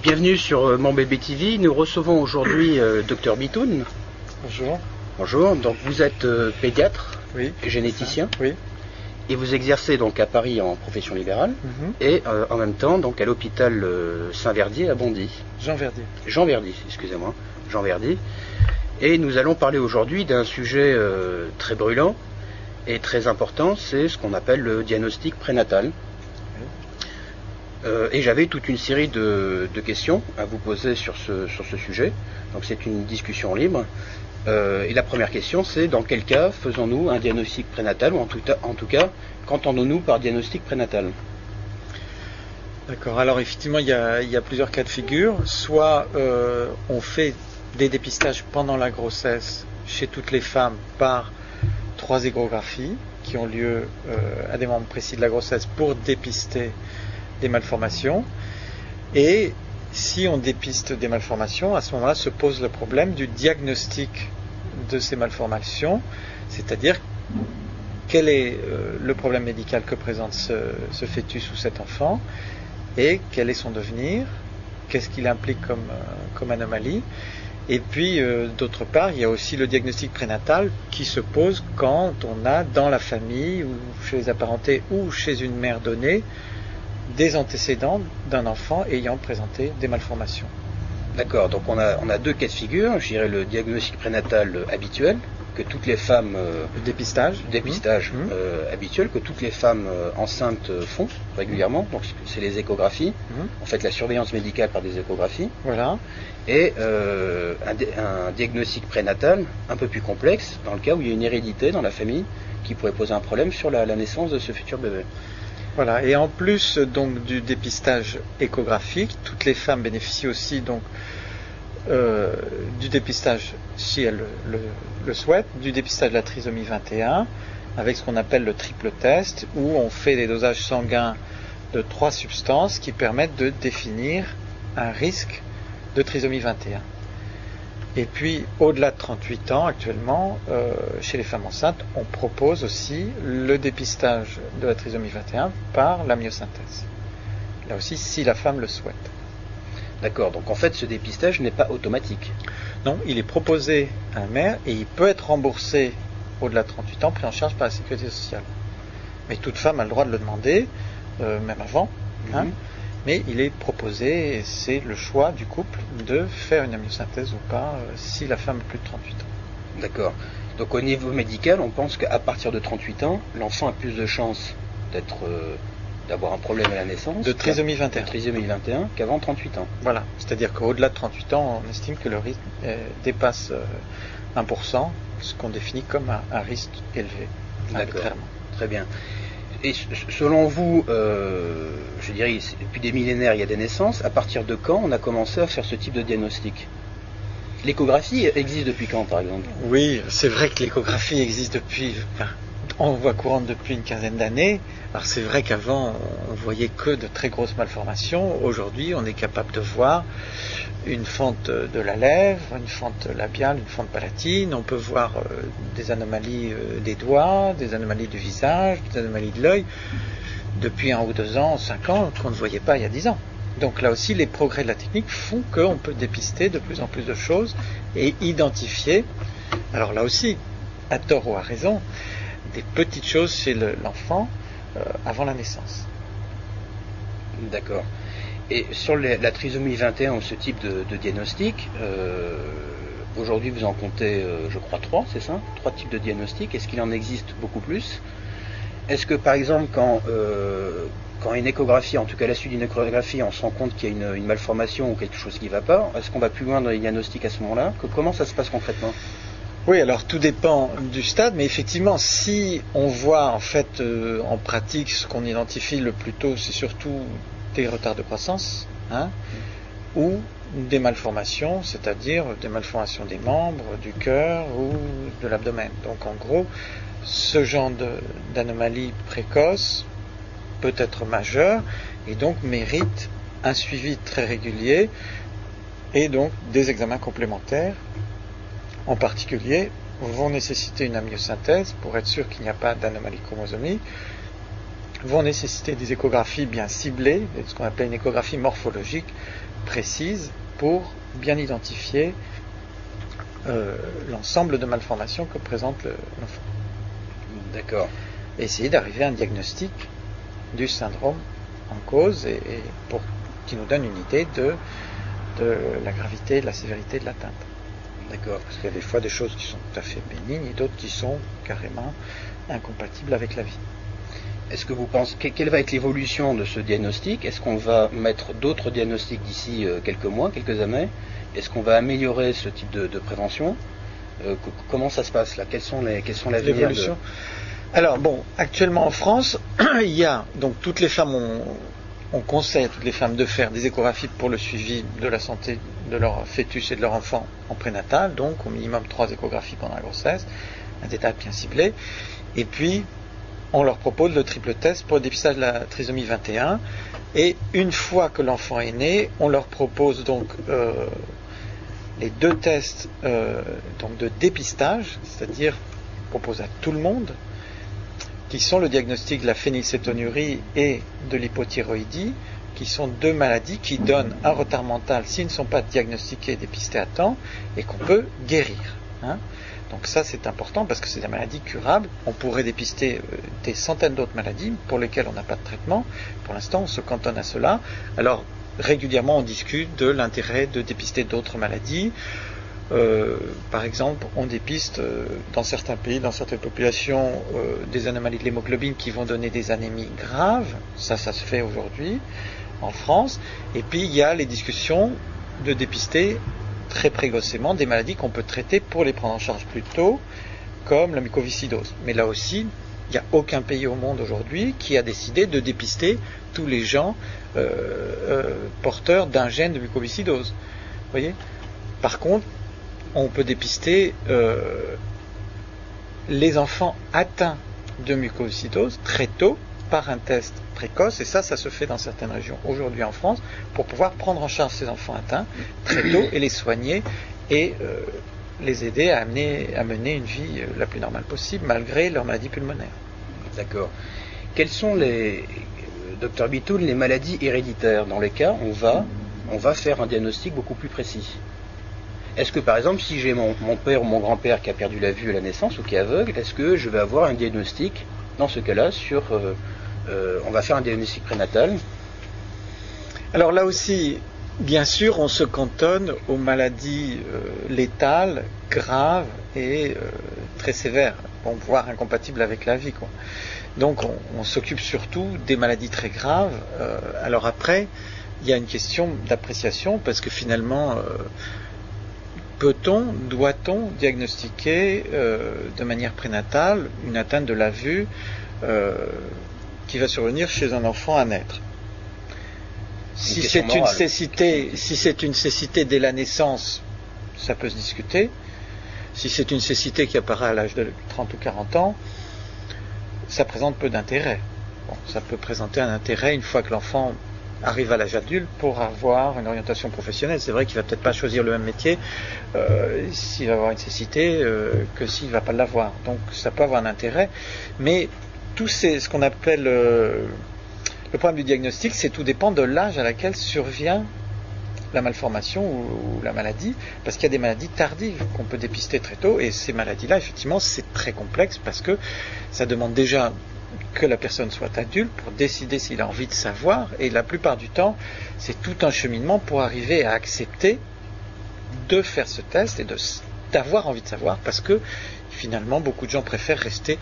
Bienvenue sur Mon Bébé TV. Nous recevons aujourd'hui Dr Bitoun. Bonjour. Bonjour. Donc vous êtes pédiatre, Oui. généticien, Oui. et vous exercez donc à Paris en profession libérale et en même temps donc à l'hôpital Saint-Verdier à Bondy. Jean Verdier. Jean Verdier, excusez-moi, Jean Verdier. Et nous allons parler aujourd'hui d'un sujet très brûlant et très important, c'est ce qu'on appelle le diagnostic prénatal. Et j'avais toute une série de questions à vous poser sur ce sujet. Donc c'est une discussion libre. Et la première question, c'est dans quel cas faisons-nous un diagnostic prénatal, ou en tout cas, qu'entendons-nous par diagnostic prénatal? D'accord. Alors effectivement, il y a plusieurs cas de figure. Soit on fait des dépistages pendant la grossesse chez toutes les femmes par 3 échographies qui ont lieu à des moments précis de la grossesse pour dépister des malformations. Et si on dépiste des malformations, à ce moment-là se pose le problème du diagnostic de ces malformations, c'est-à-dire quel est le problème médical que présente ce fœtus ou cet enfant et quel est son devenir, qu'est-ce qu'il implique comme anomalie. Et puis d'autre part, il y a aussi le diagnostic prénatal qui se pose quand on a dans la famille ou chez les apparentés ou chez une mère donnée des antécédents d'un enfant ayant présenté des malformations. D'accord, donc on a 2 cas de figure, je dirais le diagnostic prénatal habituel, que toutes les femmes... le dépistage habituel, que toutes les femmes enceintes font régulièrement, donc c'est les échographies, en fait la surveillance médicale par des échographies. Voilà. Et un diagnostic prénatal un peu plus complexe, dans le cas où il y a une hérédité dans la famille qui pourrait poser un problème sur la naissance de ce futur bébé. Voilà, et en plus donc du dépistage échographique, toutes les femmes bénéficient aussi donc du dépistage, si elles le souhaitent, du dépistage de la trisomie 21, avec ce qu'on appelle le triple test, où on fait des dosages sanguins de 3 substances qui permettent de définir un risque de trisomie 21. Et puis, au-delà de 38 ans, actuellement, chez les femmes enceintes, on propose aussi le dépistage de la trisomie 21 par la myosynthèse. Là aussi, si la femme le souhaite. D'accord, donc en fait, ce dépistage n'est pas automatique. Non, il est proposé à la mère et il peut être remboursé au-delà de 38 ans, pris en charge par la sécurité sociale. Mais toute femme a le droit de le demander, même avant. Mais il est proposé, et c'est le choix du couple, de faire une myosynthèse ou pas, si la femme a plus de 38 ans. D'accord. Donc au niveau médical, on pense qu'à partir de 38 ans, l'enfant a plus de chances d'avoir un problème à la naissance. De trisomie 21. De trisomie 21 qu'avant 38 ans. Voilà. C'est-à-dire qu'au-delà de 38 ans, on estime que le risque dépasse 1%, ce qu'on définit comme un risque élevé. D'accord. Très bien. Et selon vous, je dirais, depuis des millénaires, il y a des naissances. À partir de quand on a commencé à faire ce type de diagnostic? L'échographie existe depuis quand, par exemple? Oui, c'est vrai que l'échographie existe depuis, en voie courante depuis une quinzaine d'années. Alors c'est vrai qu'avant, on voyait que de très grosses malformations. Aujourd'hui, on est capable de voir une fente de la lèvre, une fente labiale, une fente palatine. On peut voir des anomalies des doigts, des anomalies du visage, des anomalies de l'œil, depuis 1 ou 2 ans, 5 ans, qu'on ne voyait pas il y a 10 ans. Donc là aussi, les progrès de la technique font qu'on peut dépister de plus en plus de choses et identifier, alors là aussi, à tort ou à raison, des petites choses chez l'enfant avant la naissance. D'accord. Et sur la trisomie 21 ou ce type de diagnostic, aujourd'hui vous en comptez, je crois, 3, c'est ça? 3 types de diagnostics. Est-ce qu'il en existe beaucoup plus? Est-ce que par exemple quand une échographie, en tout cas à la suite d'une échographie, on se rend compte qu'il y a une malformation ou quelque chose qui ne va pas, est-ce qu'on va plus loin dans les diagnostics à ce moment-là? Comment ça se passe concrètement? Oui, alors tout dépend du stade, mais effectivement, si on voit en fait en pratique ce qu'on identifie le plus tôt, c'est surtout des retards de croissance, ou des malformations, c'est-à-dire des malformations des membres, du cœur ou de l'abdomen. Donc en gros, ce genre d'anomalie précoce peut être majeure et donc mérite un suivi très régulier et donc des examens complémentaires. En particulier, vont nécessiter une amniosynthèse pour être sûr qu'il n'y a pas d'anomalie chromosomique, vont nécessiter des échographies bien ciblées, ce qu'on appelle une échographie morphologique précise, pour bien identifier l'ensemble de malformations que présente l'enfant. D'accord. Et essayer d'arriver à un diagnostic du syndrome en cause et qui nous donne une idée de la gravité et de la sévérité de l'atteinte. D'accord. Parce qu'il y a des fois des choses qui sont tout à fait bénignes et d'autres qui sont carrément incompatibles avec la vie. Est-ce que vous pensez, quelle va être l'évolution de ce diagnostic? Est-ce qu'on va mettre d'autres diagnostics d'ici quelques mois, quelques années? Est-ce qu'on va améliorer ce type de prévention? Comment ça se passe là? Quels sont l'avenir l'évolution? Alors bon, actuellement en France, il y a donc toutes les femmes on conseille à toutes les femmes de faire des échographies pour le suivi de la santé de leur fœtus et de leur enfant en prénatal, donc au minimum 3 échographies pendant la grossesse, un détail bien ciblé. Et puis on leur propose le triple test pour le dépistage de la trisomie 21. Et une fois que l'enfant est né, on leur propose donc les 2 tests donc de dépistage, c'est-à-dire on propose à tout le monde, qui sont le diagnostic de la phénylcétonurie et de l'hypothyroïdie, qui sont 2 maladies qui donnent un retard mental s'ils ne sont pas diagnostiqués et dépistés à temps, et qu'on peut guérir. Donc ça c'est important parce que c'est des maladies curables. On pourrait dépister des centaines d'autres maladies pour lesquelles on n'a pas de traitement. Pour l'instant on se cantonne à cela. Alors régulièrement on discute de l'intérêt de dépister d'autres maladies. Par exemple, on dépiste dans certains pays, dans certaines populations, des anomalies de l'hémoglobine qui vont donner des anémies graves. Ça se fait aujourd'hui en France. Et puis il y a les discussions de dépister très précocement des maladies qu'on peut traiter pour les prendre en charge plus tôt, comme la mucoviscidose. Mais là aussi, il n'y a aucun pays au monde aujourd'hui qui a décidé de dépister tous les gens porteurs d'un gène de mucoviscidose. Vous voyez ? Par contre, on peut dépister les enfants atteints de mucoviscidose très tôt par un test précoce, et ça se fait dans certaines régions aujourd'hui en France, pour pouvoir prendre en charge ces enfants atteints très tôt et les soigner et les aider à mener une vie la plus normale possible malgré leur maladie pulmonaire. D'accord. Quelles sont docteur Bitoun, les maladies héréditaires dans lesquelles on va faire un diagnostic beaucoup plus précis? Est-ce que par exemple, si j'ai mon père ou mon grand-père qui a perdu la vue à la naissance ou qui est aveugle, est-ce que je vais avoir un diagnostic dans ce cas-là on va faire un diagnostic prénatal? Alors là aussi, bien sûr, on se cantonne aux maladies létales, graves et très sévères, voire incompatibles avec la vie, quoi. Donc on s'occupe surtout des maladies très graves. Alors après, il y a une question d'appréciation parce que finalement, doit-on diagnostiquer de manière prénatale une atteinte de la vue qui va survenir chez un enfant à naître? Si c'est une cécité dès la naissance, ça peut se discuter. Si c'est une cécité qui apparaît à l'âge de 30 ou 40 ans, ça présente peu d'intérêt. Ça peut présenter un intérêt une fois que l'enfant arrive à l'âge adulte pour avoir une orientation professionnelle. C'est vrai qu'il ne va peut-être pas choisir le même métier s'il va avoir une cécité que s'il ne va pas l'avoir. Donc ça peut avoir un intérêt. Mais tout ce qu'on appelle le problème du diagnostic, c'est tout dépend de l'âge à laquelle survient la malformation ou la maladie, parce qu'il y a des maladies tardives qu'on peut dépister très tôt, et ces maladies-là, effectivement, c'est très complexe parce que ça demande déjà que la personne soit adulte pour décider s'il a envie de savoir, et la plupart du temps, c'est tout un cheminement pour arriver à accepter de faire ce test et d'avoir envie de savoir, parce que finalement, beaucoup de gens préfèrent rester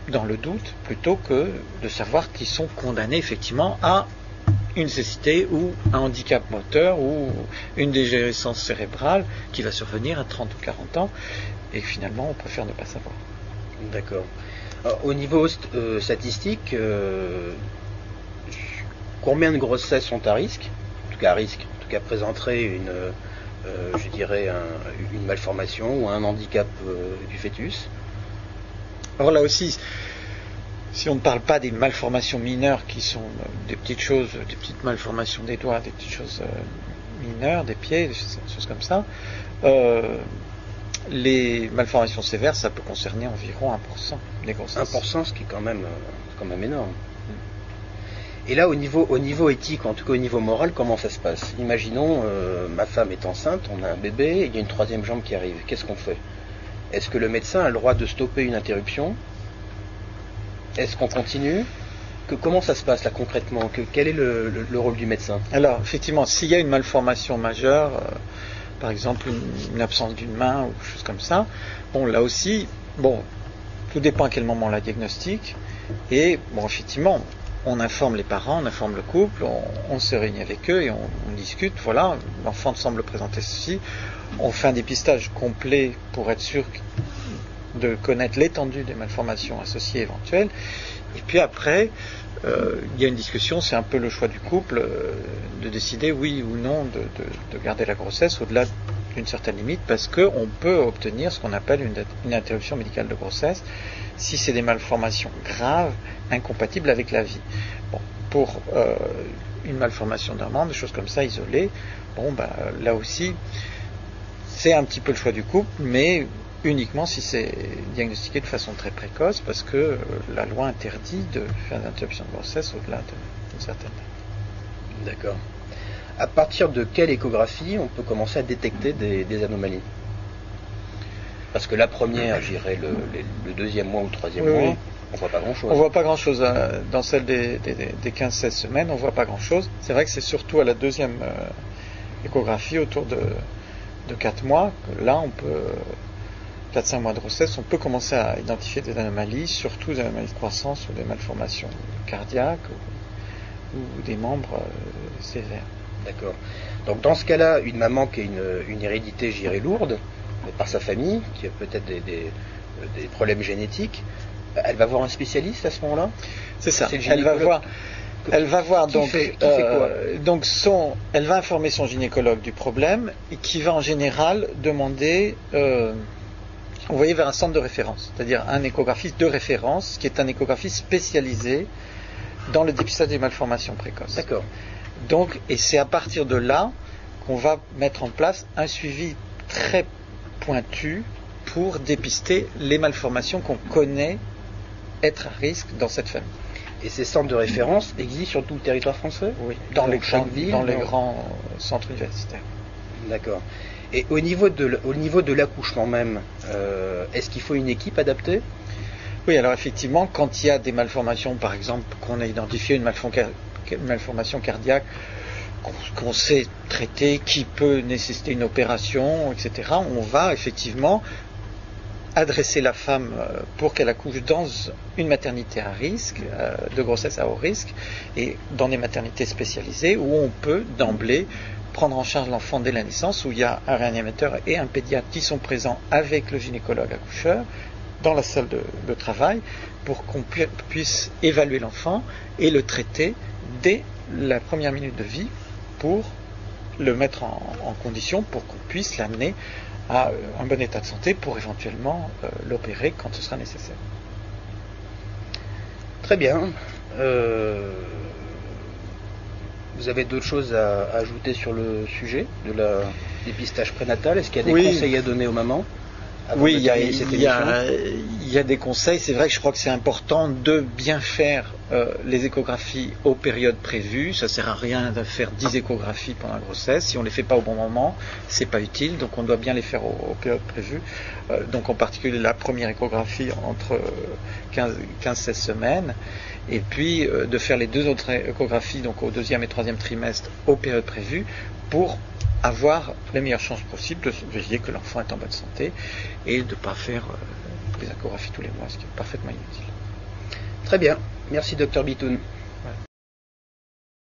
dans le doute plutôt que de savoir qu'ils sont condamnés effectivement à une cécité ou un handicap moteur ou une dégénérescence cérébrale qui va survenir à 30 ou 40 ans, et finalement on préfère ne pas savoir. D'accord. Alors, au niveau statistique, combien de grossesses sont à risque? En tout cas présenteraient une malformation ou un handicap du fœtus? Alors là aussi, si on ne parle pas des malformations mineures qui sont des petites choses, des petites malformations des doigts, des petites choses mineures, des pieds, des choses comme ça, les malformations sévères, ça peut concerner environ 1% des grossesses. 1%, ce qui est quand même énorme. Et là, au niveau éthique, en tout cas au niveau moral, comment ça se passe? Imaginons, ma femme est enceinte, on a un bébé, il y a une troisième jambe qui arrive. Qu'est-ce qu'on fait? Est-ce que le médecin a le droit de stopper une interruption? Est-ce qu'on continue? Comment ça se passe là concrètement? Quel est le rôle du médecin? Alors, effectivement, s'il y a une malformation majeure, par exemple une absence d'une main ou quelque chose comme ça, bon, là aussi, bon, tout dépend à quel moment on la diagnostique. Et bon, effectivement, on informe les parents, on informe le couple, on se réunit avec eux et on discute. Voilà, l'enfant semble présenter ceci. On fait un dépistage complet pour être sûr de connaître l'étendue des malformations associées éventuelles. Et puis après, il y a une discussion, c'est un peu le choix du couple de décider oui ou non de garder la grossesse au-delà d'une certaine limite, parce qu'on peut obtenir ce qu'on appelle une interruption médicale de grossesse si c'est des malformations graves, incompatibles avec la vie. Bon, pour une malformation d'un membre, des choses comme ça isolées, bon, là aussi, c'est un petit peu le choix du couple, mais uniquement si c'est diagnostiqué de façon très précoce, parce que la loi interdit de faire une interruption de grossesse au-delà d'une certaine date. D'accord. À partir de quelle échographie on peut commencer à détecter des anomalies? Parce que la première, j'irais le deuxième mois ou le troisième mois, on voit pas grand-chose. On voit pas grand-chose. Dans celle des 15-16 semaines, on voit pas grand-chose. C'est vrai que c'est surtout à la deuxième échographie, autour de 4 mois, que là on peut... 4-5 mois de grossesse, on peut commencer à identifier des anomalies, surtout des anomalies de croissance ou des malformations cardiaques ou des membres sévères. D'accord. Donc dans ce cas-là, une maman qui a une hérédité, j'irais, lourde, par sa famille, qui a peut-être des problèmes génétiques, elle va voir un spécialiste à ce moment-là? C'est ça. Elle va voir qui fait quoi? Elle va informer son gynécologue du problème, et qui va en général demander envoyer vers un centre de référence, c'est-à-dire un échographiste de référence, qui est un échographiste spécialisé dans le dépistage des malformations précoces. D'accord. Donc, et c'est à partir de là qu'on va mettre en place un suivi très pointu pour dépister les malformations qu'on connaît être à risque dans cette famille. Et ces centres de référence existent sur tout le territoire français? Oui, dans les grands centres universitaires. D'accord. Et au niveau de l'accouchement même, est-ce qu'il faut une équipe adaptée? Oui, alors effectivement, quand il y a des malformations, par exemple, qu'on a identifié une malformation cardiaque, qu'on sait traiter, qui peut nécessiter une opération, etc., on va effectivement adresser la femme pour qu'elle accouche dans une maternité à risque, de grossesse à haut risque, et dans des maternités spécialisées où on peut d'emblée prendre en charge l'enfant dès la naissance, où il y a un réanimateur et un pédiatre qui sont présents avec le gynécologue accoucheur dans la salle de travail, pour qu'on puisse évaluer l'enfant et le traiter dès la première minute de vie, pour le mettre en condition pour qu'on puisse l'amener à un bon état de santé pour éventuellement l'opérer quand ce sera nécessaire. Très bien. Vous avez d'autres choses à ajouter sur le sujet de la dépistage prénatal? Est-ce qu'il y a des conseils à donner aux mamans? Oui, il y a des conseils. C'est vrai que je crois que c'est important de bien faire les échographies aux périodes prévues. Ça ne sert à rien de faire 10 échographies pendant la grossesse. Si on ne les fait pas au bon moment, c'est pas utile. Donc on doit bien les faire aux périodes prévues. Donc en particulier la première échographie entre 15-16 semaines. Et puis de faire les 2 autres échographies, donc au 2e et 3e trimestre, aux périodes prévues, pour avoir les meilleures chances possibles de veiller que l'enfant est en bonne santé et de ne pas faire des échographies tous les mois, ce qui est parfaitement inutile. Très bien. Merci Dr Bitoun.